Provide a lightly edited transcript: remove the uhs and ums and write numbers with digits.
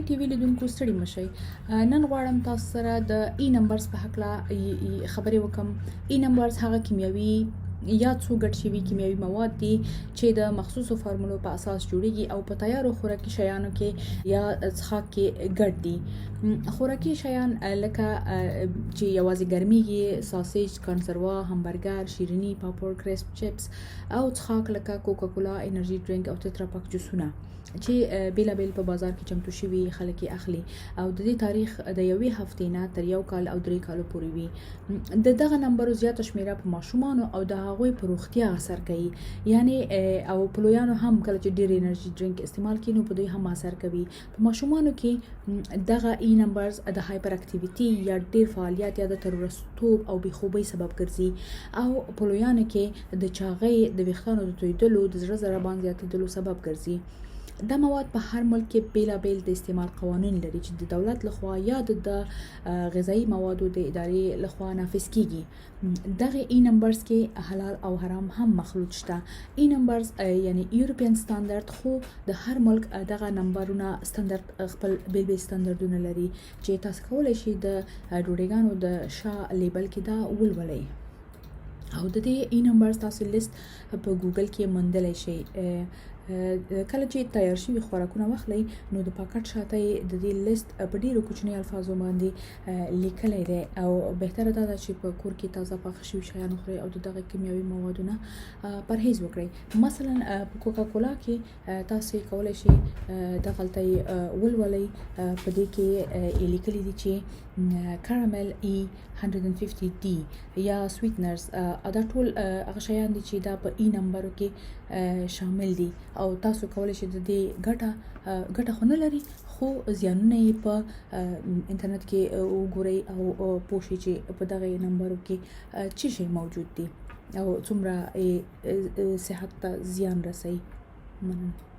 ټي وي لیدونکو ستړي مشئ. نن غواړم تاسو سره د ای نمبرز په حق خبرې وکم. ای نمبرز هغه کیمیاوي یا څو ګډ شوي کیمیاوي مواد دي چې د مخصوصو فارمولو په اساس جوړیږي او په تیارو خوراکي شیانو کې یا څښاک کې ګډ دي. خوراکي شیان لکه چې یوازې ګرمیږي، ساسیج، کنسروا، همبرګر، شیریني، پاپړ، کرسپ، چپس او څښاک لکه کوکا کولا، انرژي ډرینک او تترا پاک جوسونه چې بیلابیل په بازار کې چمتو شوي خلک یې اخلي او د دې تاریخ د یوې هفتې نه تر 1 کال او 3 کالو پورې وي. د دغه نمبرو زیاته شمیره په ماشومانو او د هغوی په روغتیا اثر کوي، یعنی او په لویانو هم کله چې ډېر انرژي ډرینک استعمال کړي نو په دوی هم اثر کوي. په ماشومانو کې دغه ای نمبرز د هایپر اکټیویټي یا ډېر فعالیت یا د تروریستوب او بې خوبۍ سبب ګرځي او په لویانو کې د چاغۍ، د ویښتانو د تویدلو، د زړه ضربان زیاتېدلو سبب ګرځي. دا مواد په هر ملک کې بیلابیل د استعمال قوانین لري چې د دولت لخوا یا د غذایی موادو د ادارې لخوا نافذ کیږي. دغه ای نمبرز کې حلال او حرام هم مخلوط شته. ای نمبرز یعنی یورپین سټانډرډ، خو د هر ملک دغه نمبرونه سټانډرډ خپل بیل سټانډرډونه لري چې تاسو کولای شئ د ډوډۍ د شا لیبل کې دا ولولئ. او د دې ای نمبرز تاسو لیست په ګوګل کې موندلی شئ. کله چې تیار شوي خوراکونه واخلئ نو د پاکټ شاته د دې لیست په ډیرو کوچني الفاظو باندې لیکلی دی او بهتره دا ده چې په کور کې تازه پاخه شوي شیان وخورئ او دغه کیمیاوي موادو نه پرهیز وکړئ. مثلا په کوکا کولا کې تاسو کولای شئ دغلته ولولئ، په دې کې لیکلي دي چې کارامل ای 150 ډي یا سویټنرز، دا ټول هغه شیان دي چې دا په ای نمبرو کې شامل دي او تاسو کولای شئ د دې ګټه خو نه لري خو زیانونه یې په انټرنیټ کې وګورئ او پوه شئ چې په دغه نمبرو کې څه شی موجود دي او څومره صحت ته زیان رسوي. مننه.